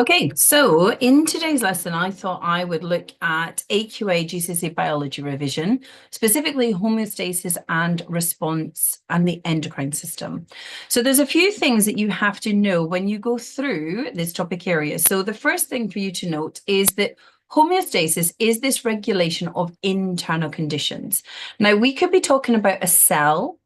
Okay, so in today's lesson, I thought I would look at AQA GCSE Biology revision, specifically homeostasis and response and the endocrine system. So there's a few things that you have to know when you go through this topic area. So the first thing for you to note is that homeostasis is this regulation of internal conditions. Now, we could be talking about a cell,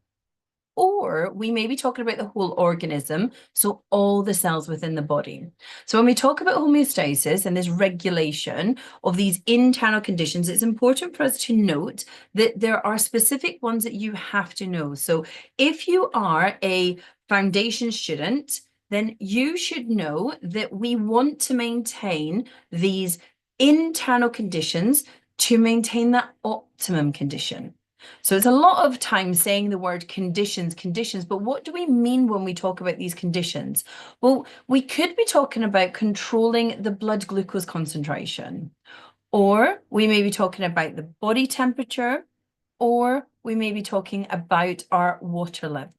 or we may be talking about the whole organism, so all the cells within the body. So when we talk about homeostasis and this regulation of these internal conditions, it's important for us to note that there are specific ones that you have to know. So if you are a foundation student, then you should know that we want to maintain these internal conditions to maintain that optimum condition. So it's a lot of time saying the word conditions, but what do we mean when we talk about these conditions? Well, we could be talking about controlling the blood glucose concentration, or we may be talking about the body temperature, or we may be talking about our water levels.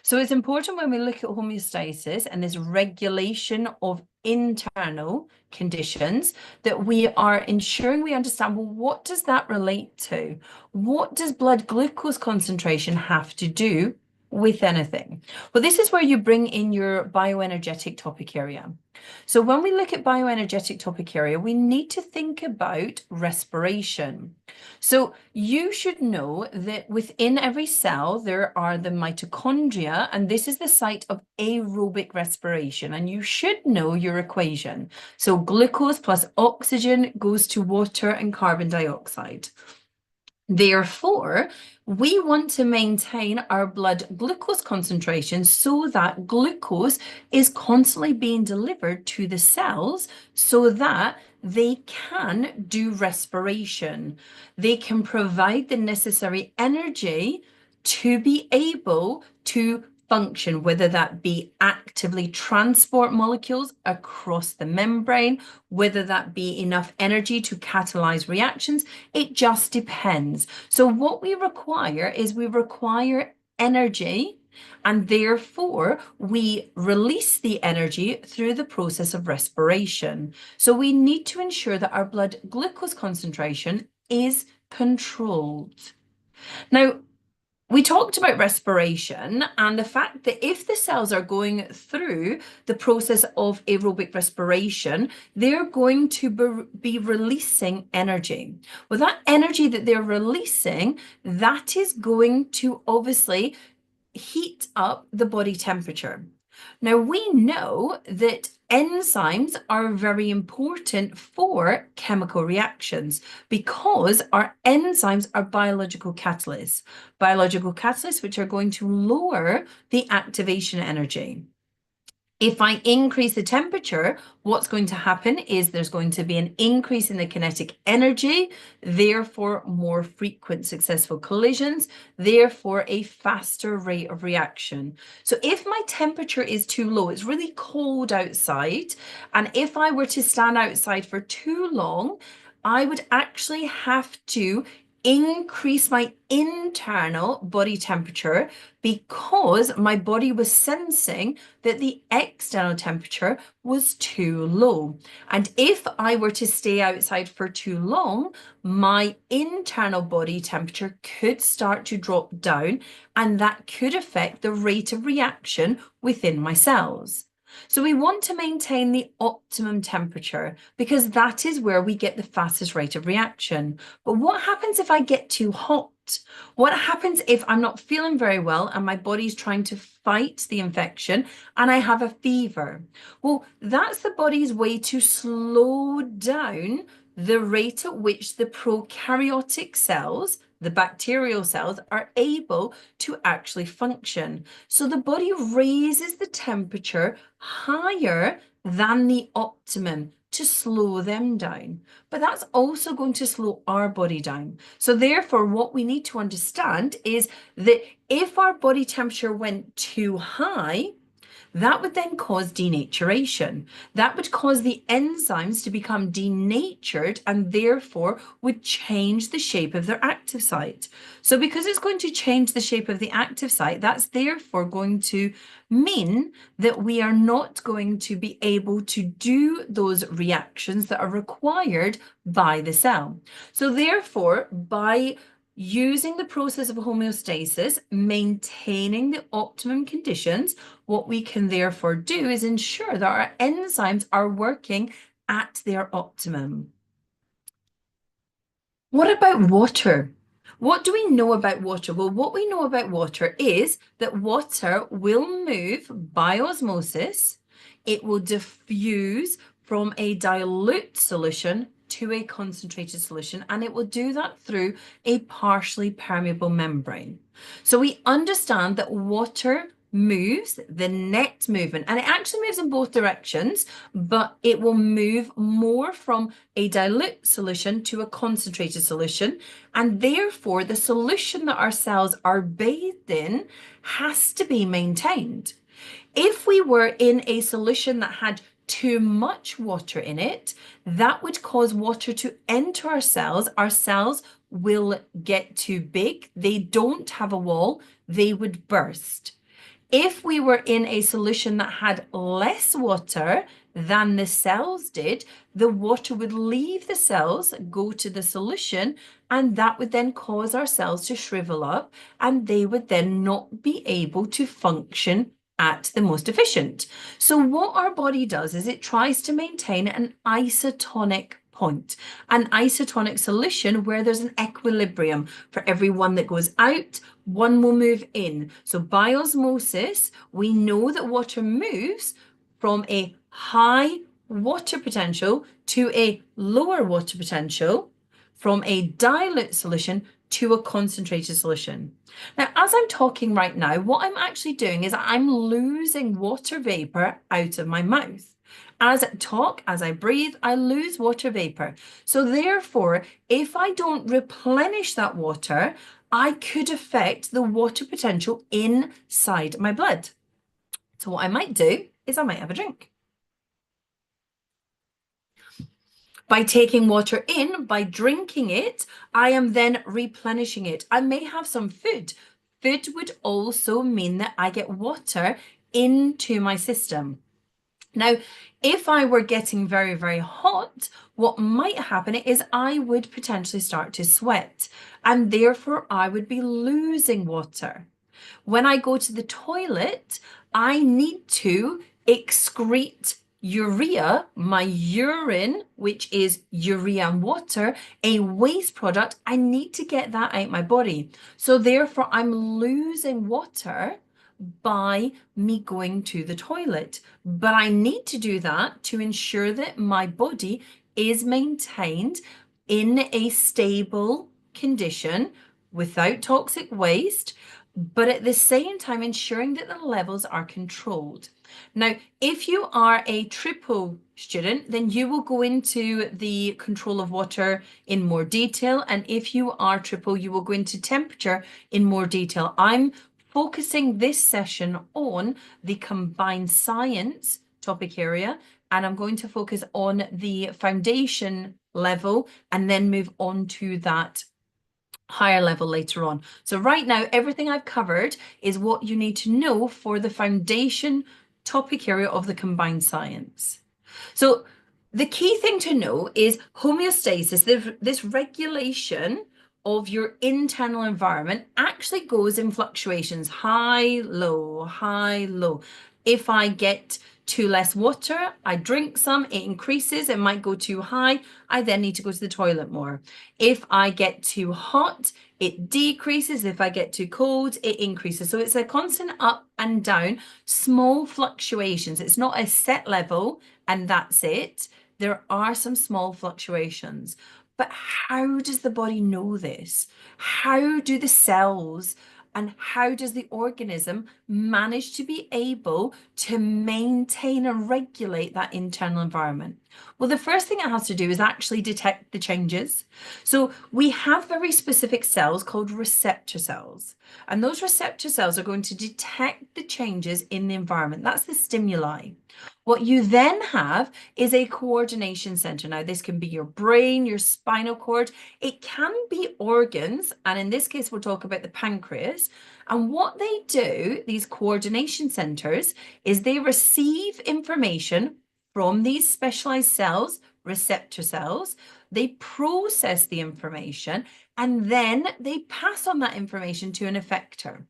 So it's important when we look at homeostasis and this regulation of internal conditions that we are ensuring we understand, well, what does that relate to? What does blood glucose concentration have to do with anything? Well, this is where you bring in your bioenergetic topic area. So when we look at bioenergetic topic area, we need to think about respiration. So you should know that within every cell, there are the mitochondria, and this is the site of aerobic respiration. And you should know your equation. So glucose plus oxygen goes to water and carbon dioxide. Therefore, we want to maintain our blood glucose concentration so that glucose is constantly being delivered to the cells so that they can do respiration. They can provide the necessary energy to be able to function, whether that be actively transport molecules across the membrane, whether that be enough energy to catalyze reactions. It just depends. So what we require is we require energy, and therefore we release the energy through the process of respiration. So we need to ensure that our blood glucose concentration is controlled. Now, we talked about respiration and the fact that if the cells are going through the process of aerobic respiration, they're going to be releasing energy. Well, that energy that they're releasing, that is going to obviously heat up the body temperature. Now, we know that enzymes are very important for chemical reactions because our enzymes are biological catalysts which are going to lower the activation energy. If I increase the temperature, what's going to happen is there's going to be an increase in the kinetic energy, therefore more frequent successful collisions, therefore a faster rate of reaction. So if my temperature is too low, it's really cold outside, and if I were to stand outside for too long, I would actually have to increase my internal body temperature because my body was sensing that the external temperature was too low. And if I were to stay outside for too long, my internal body temperature could start to drop down, and that could affect the rate of reaction within my cells. So we want to maintain the optimum temperature because that is where we get the fastest rate of reaction. But what happens if I get too hot? What happens if I'm not feeling very well and my body's trying to fight the infection and I have a fever? Well, that's the body's way to slow down the rate at which the prokaryotic cells, the bacterial cells, are able to actually function. So the body raises the temperature higher than the optimum to slow them down. But that's also going to slow our body down. So therefore, what we need to understand is that if our body temperature went too high, that would then cause denaturation. That would cause the enzymes to become denatured and therefore would change the shape of their active site. So because it's going to change the shape of the active site, that's therefore going to mean that we are not going to be able to do those reactions that are required by the cell. So therefore, by using the process of homeostasis, maintaining the optimum conditions, what we can therefore do is ensure that our enzymes are working at their optimum. What about water? What do we know about water? Well, what we know about water is that water will move by osmosis. It will diffuse from a dilute solution to a concentrated solution, and it will do that through a partially permeable membrane. So we understand that water moves, the net movement, and it actually moves in both directions, but it will move more from a dilute solution to a concentrated solution, and therefore the solution that our cells are bathed in has to be maintained. If we were in a solution that had too much water in it, that would cause water to enter our cells. Our cells will get too big. They don't have a wall. They would burst. If we were in a solution that had less water than the cells did, the water would leave the cells, go to the solution, and that would then cause our cells to shrivel up, and they would then not be able to function at the most efficient. So what our body does is it tries to maintain an isotonic point, an isotonic solution where there's an equilibrium. For every one that goes out, one will move in. So by osmosis, we know that water moves from a high water potential to a lower water potential, from a dilute solution to a concentrated solution. Now, as I'm talking right now, what I'm actually doing is I'm losing water vapor out of my mouth. As I talk, as I breathe, I lose water vapor. So therefore, if I don't replenish that water, I could affect the water potential inside my blood. So what I might do is I might have a drink. By taking water in, by drinking it, I am then replenishing it. I may have some food. Food would also mean that I get water into my system. Now, if I were getting very, very hot, what might happen is I would potentially start to sweat, and therefore I would be losing water. When I go to the toilet, I need to excrete urea, my urine, which is urea and water, a waste product. I need to get that out my body. So therefore, I'm losing water by me going to the toilet. But I need to do that to ensure that my body is maintained in a stable condition without toxic waste, but at the same time ensuring that the levels are controlled. Now, if you are a triple student, then you will go into the control of water in more detail. And if you are triple, you will go into temperature in more detail. I'm focusing this session on the combined science topic area, and I'm going to focus on the foundation level and then move on to that higher level later on. So right now, everything I've covered is what you need to know for the foundation topic area of the combined science. So the key thing to know is homeostasis, this regulation of your internal environment actually goes in fluctuations, high, low, high, low. If I get too less water, I drink some, it increases, it might go too high, I then need to go to the toilet more. If I get too hot, it decreases. If I get too cold, it increases. So it's a constant up and down, small fluctuations. It's not a set level and that's it. There are some small fluctuations. But how does the body know this? How do the cells And how does the organism manage to be able to maintain and regulate that internal environment? Well, the first thing it has to do is actually detect the changes. So we have very specific cells called receptor cells. And those receptor cells are going to detect the changes in the environment. That's the stimuli. What you then have is a coordination center. Now, this can be your brain, your spinal cord. It can be organs. And in this case, we'll talk about the pancreas. And what they do, these coordination centers, is they receive information from these specialized cells, receptor cells. They process the information and then they pass on that information to an effector.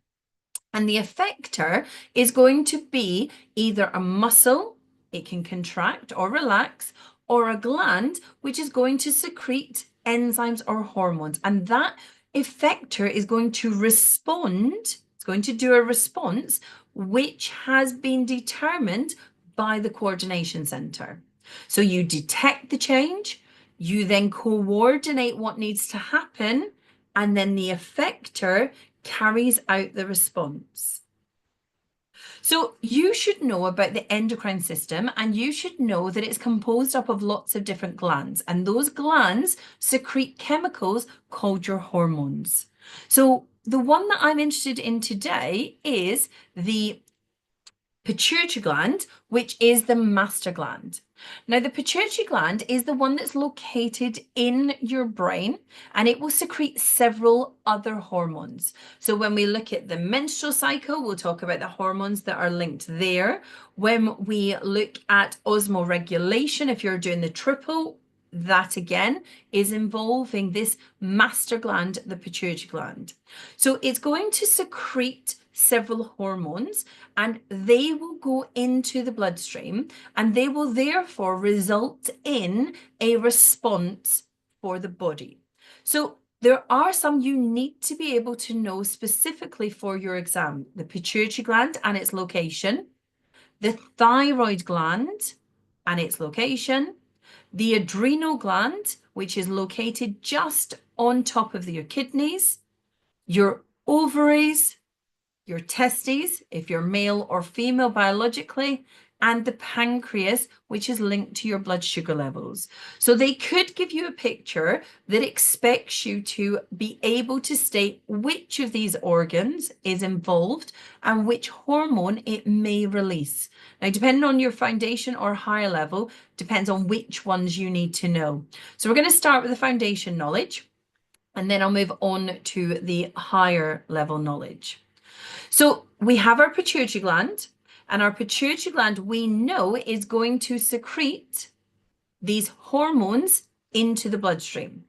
And the effector is going to be either a muscle, it can contract or relax, or a gland, which is going to secrete enzymes or hormones. And that effector is going to respond, it's going to do a response, which has been determined by the coordination center. So you detect the change, you then coordinate what needs to happen, and then the effector carries out the response. So you should know about the endocrine system, and you should know that it's composed up of lots of different glands, and those glands secrete chemicals called your hormones. So the one that I'm interested in today is the pituitary gland, which is the master gland. Now, the pituitary gland is the one that's located in your brain, and it will secrete several other hormones. So when we look at the menstrual cycle, we'll talk about the hormones that are linked there. When we look at osmoregulation, if you're doing the triple, that again is involving this master gland, the pituitary gland. So it's going to secrete several hormones, and they will go into the bloodstream, and they will therefore result in a response for the body. So there are some you need to be able to know specifically for your exam: the pituitary gland and its location, the thyroid gland and its location, the adrenal gland, which is located just on top of your kidneys, your ovaries, your testes, if you're male or female biologically, and the pancreas, which is linked to your blood sugar levels. So they could give you a picture that expects you to be able to state which of these organs is involved and which hormone it may release. Now, depending on your foundation or higher level, depends on which ones you need to know. So we're going to start with the foundation knowledge, and then I'll move on to the higher level knowledge. So we have our pituitary gland, and our pituitary gland we know is going to secrete these hormones into the bloodstream.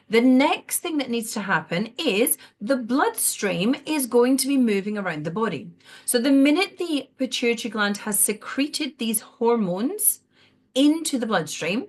The next thing that needs to happen is the bloodstream is going to be moving around the body. So the minute the pituitary gland has secreted these hormones into the bloodstream,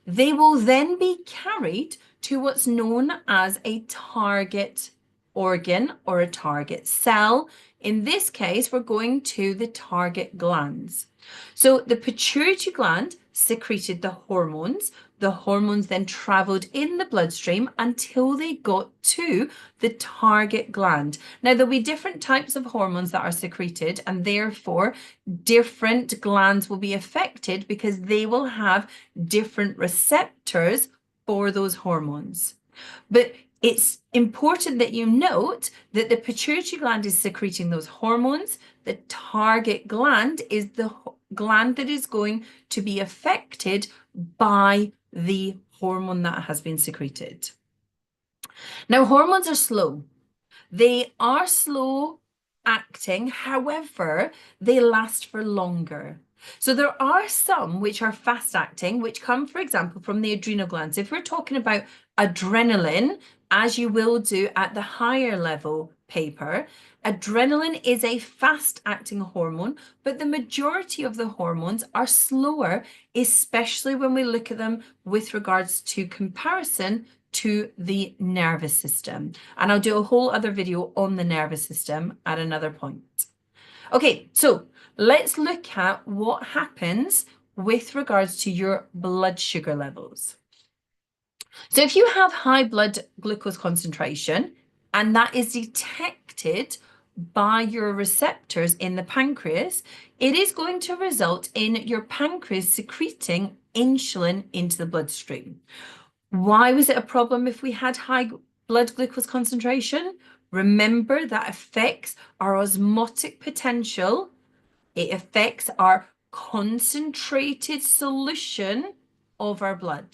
they will then be carried to what's known as a target organ or a target cell. In this case, we're going to the target glands. So the pituitary gland secreted the hormones. The hormones then traveled in the bloodstream until they got to the target gland. Now, there'll be different types of hormones that are secreted, and therefore different glands will be affected because they will have different receptors for those hormones. But it's important that you note that the pituitary gland is secreting those hormones. The target gland is the gland that is going to be affected by the hormone that has been secreted. Now, hormones are slow. They are slow acting, however, they last for longer. So there are some which are fast acting, which come, for example, from the adrenal glands. If we're talking about adrenaline, as you will do at the higher level paper, adrenaline is a fast acting hormone, but the majority of the hormones are slower, especially when we look at them with regards to comparison to the nervous system. And I'll do a whole other video on the nervous system at another point. Okay, so let's look at what happens with regards to your blood sugar levels. So if you have high blood glucose concentration, and that is detected by your receptors in the pancreas, it is going to result in your pancreas secreting insulin into the bloodstream. Why was it a problem if we had high blood glucose concentration? Remember, that affects our osmotic potential. It affects our concentrated solution of our blood.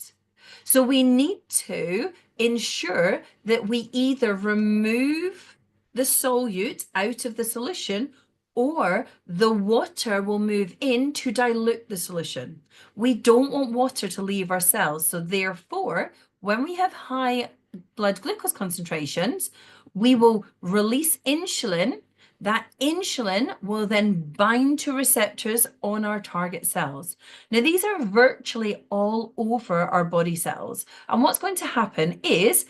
So we need to ensure that we either remove the solute out of the solution, or the water will move in to dilute the solution. We don't want water to leave our cells. So therefore, when we have high blood glucose concentrations, we will release insulin. That insulin will then bind to receptors on our target cells. Now, these are virtually all over our body cells. And what's going to happen is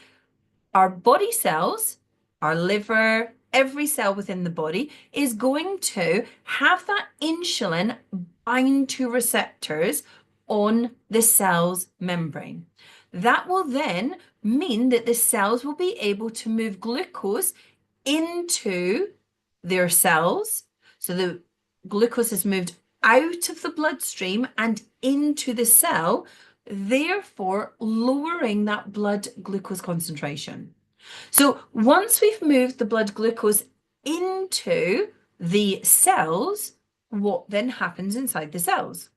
our body cells, our liver, every cell within the body is going to have that insulin bind to receptors on the cell's membrane. That will then mean that the cells will be able to move glucose into their cells. So the glucose is moved out of the bloodstream and into the cell, therefore lowering that blood glucose concentration. So once we've moved the blood glucose into the cells, what then happens inside the cells?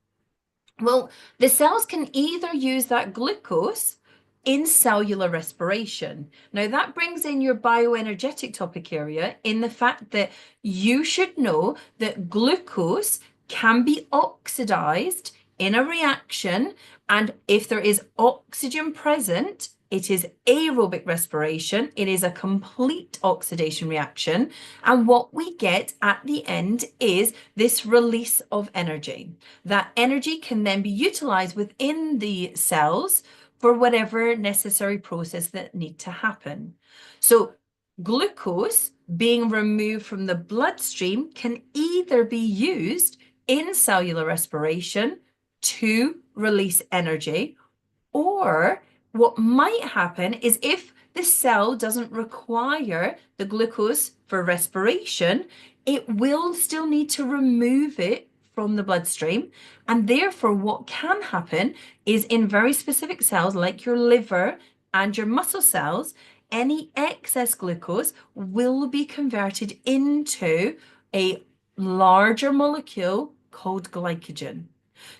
Well, the cells can either use that glucose in cellular respiration. Now, that brings in your bioenergetic topic area in the fact that you should know that glucose can be oxidized in a reaction, and if there is oxygen present, it is aerobic respiration. It is a complete oxidation reaction. And what we get at the end is this release of energy. That energy can then be utilized within the cells for whatever necessary process that need to happen. So glucose being removed from the bloodstream can either be used in cellular respiration to release energy, or what might happen is if the cell doesn't require the glucose for respiration, it will still need to remove it from the bloodstream. And therefore, what can happen is in very specific cells like your liver and your muscle cells, any excess glucose will be converted into a larger molecule called glycogen.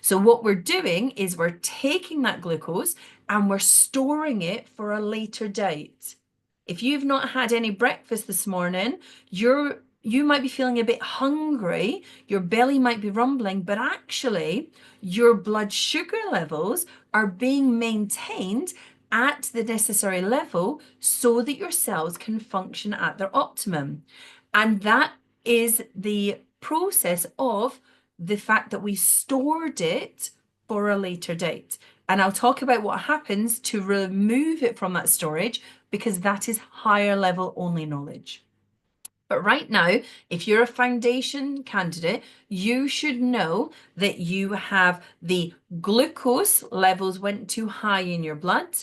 So what we're doing is we're taking that glucose and we're storing it for a later date. If you've not had any breakfast this morning, you might be feeling a bit hungry, your belly might be rumbling, but actually your blood sugar levels are being maintained at the necessary level so that your cells can function at their optimum. And that is the process of the fact that we stored it for a later date. And I'll talk about what happens to remove it from that storage, because that is higher level only knowledge. But right now, if you're a foundation candidate, you should know that you have the glucose levels went too high in your blood.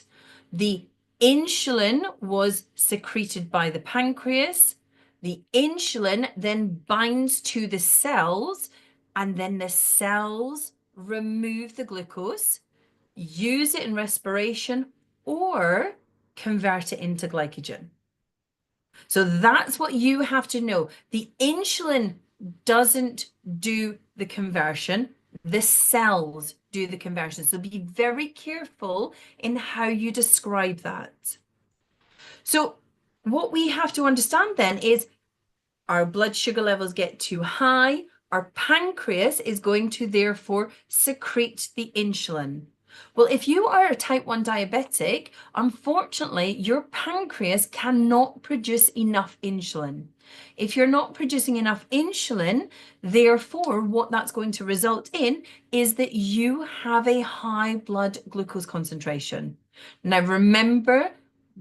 The insulin was secreted by the pancreas. The insulin then binds to the cells, and then the cells remove the glucose, use it in respiration, or convert it into glycogen. So that's what you have to know. The insulin doesn't do the conversion. The cells do the conversion. So be very careful in how you describe that. So what we have to understand then is our blood sugar levels get too high. Our pancreas is going to therefore secrete the insulin. Well, if you are a type 1 diabetic, unfortunately, your pancreas cannot produce enough insulin. If you're not producing enough insulin, therefore, what that's going to result in is that you have a high blood glucose concentration. Now, remember,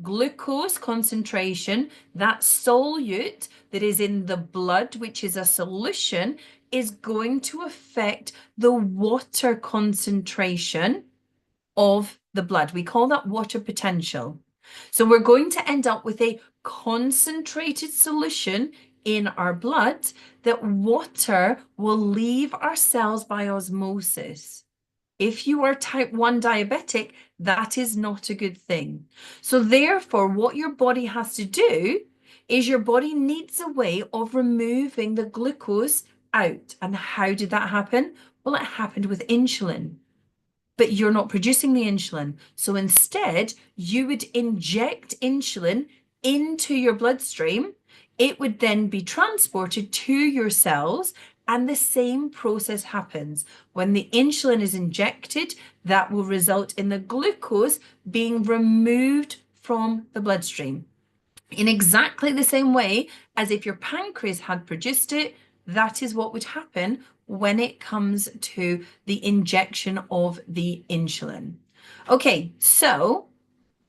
glucose concentration, that solute that is in the blood, which is a solution, is going to affect the water concentration of the blood. We call that water potential. So we're going to end up with a concentrated solution in our blood that water will leave our cells by osmosis. If you are type 1 diabetic, that is not a good thing. So therefore, what your body has to do is your body needs a way of removing the glucose out. And how did that happen? Well, it happened with insulin. But you're not producing the insulin. So instead, you would inject insulin into your bloodstream. It would then be transported to your cells, and the same process happens. When the insulin is injected, that will result in the glucose being removed from the bloodstream. In exactly the same way as if your pancreas had produced it, that is what would happen when it comes to the injection of the insulin. Okay, so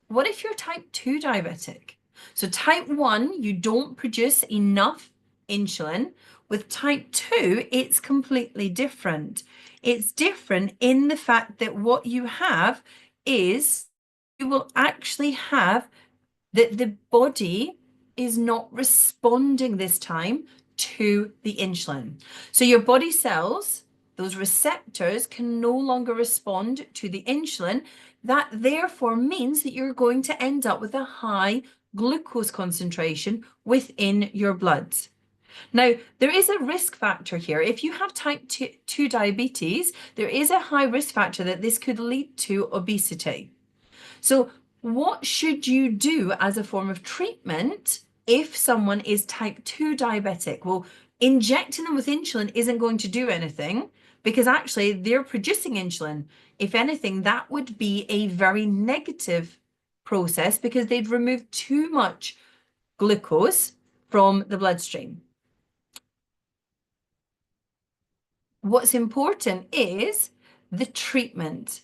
what if you're type 2 diabetic? So type 1, you don't produce enough insulin. With type 2, it's completely different. It's different in the fact that what you have is you will actually have that the body is not responding this time to the insulin. So your body cells, those receptors, can no longer respond to the insulin. That therefore means that you're going to end up with a high glucose concentration within your blood. Now, there is a risk factor here. If you have type 2 diabetes, there is a high risk factor that this could lead to obesity. So what should you do as a form of treatment if someone is type 2 diabetic? Well, injecting them with insulin isn't going to do anything because actually they're producing insulin. If anything, that would be a very negative process because they'd remove too much glucose from the bloodstream. What's important is the treatment.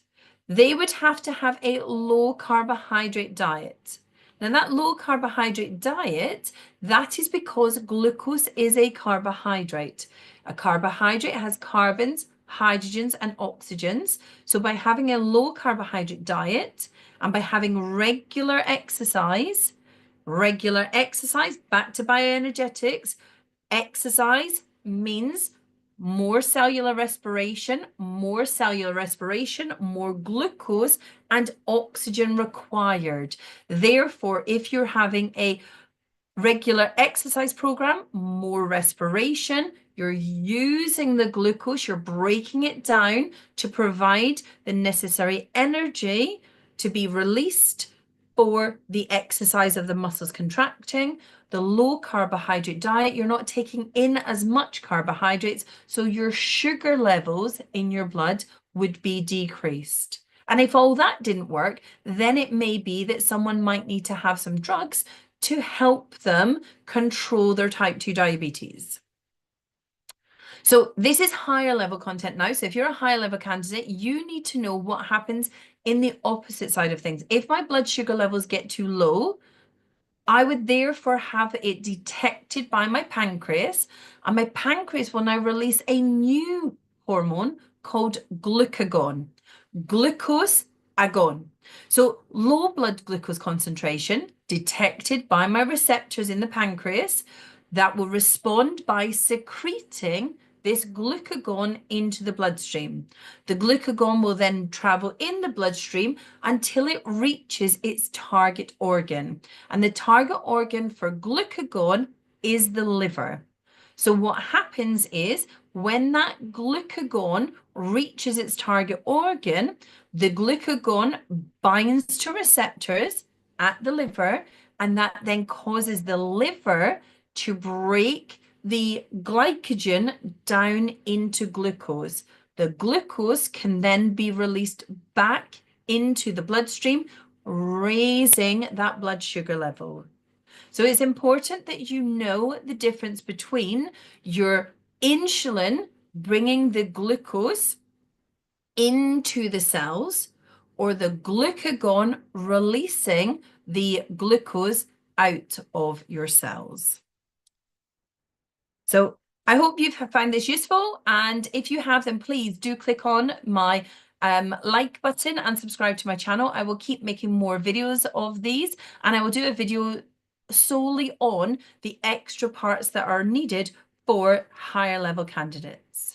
They would have to have a low carbohydrate diet. Now that low carbohydrate diet, that is because glucose is a carbohydrate. A carbohydrate has carbons, hydrogens, and oxygens. So by having a low carbohydrate diet and by having regular exercise, back to bioenergetics, exercise means more cellular respiration, more glucose and oxygen required. Therefore, if you're having a regular exercise program, more respiration, you're using the glucose, you're breaking it down to provide the necessary energy to be released for the exercise of the muscles contracting. The low carbohydrate diet, you're not taking in as much carbohydrates, so your sugar levels in your blood would be decreased. And if all that didn't work, then it may be that someone might need to have some drugs to help them control their type 2 diabetes. So this is higher level content now. So if you're a higher level candidate, you need to know what happens in the opposite side of things. If my blood sugar levels get too low, I would therefore have it detected by my pancreas, and my pancreas will now release a new hormone called glucagon. Glucose-agon. So low blood glucose concentration detected by my receptors in the pancreas that will respond by secreting this glucagon into the bloodstream. The glucagon will then travel in the bloodstream until it reaches its target organ. And the target organ for glucagon is the liver. So what happens is when that glucagon reaches its target organ, the glucagon binds to receptors at the liver, and that then causes the liver to break the glycogen down into glucose. The glucose can then be released back into the bloodstream, raising that blood sugar level. So it's important that you know the difference between your insulin bringing the glucose into the cells or the glucagon releasing the glucose out of your cells. So I hope you've found this useful, and if you have, then please do click on my like button and subscribe to my channel. I will keep making more videos of these, and I will do a video solely on the extra parts that are needed for higher level candidates.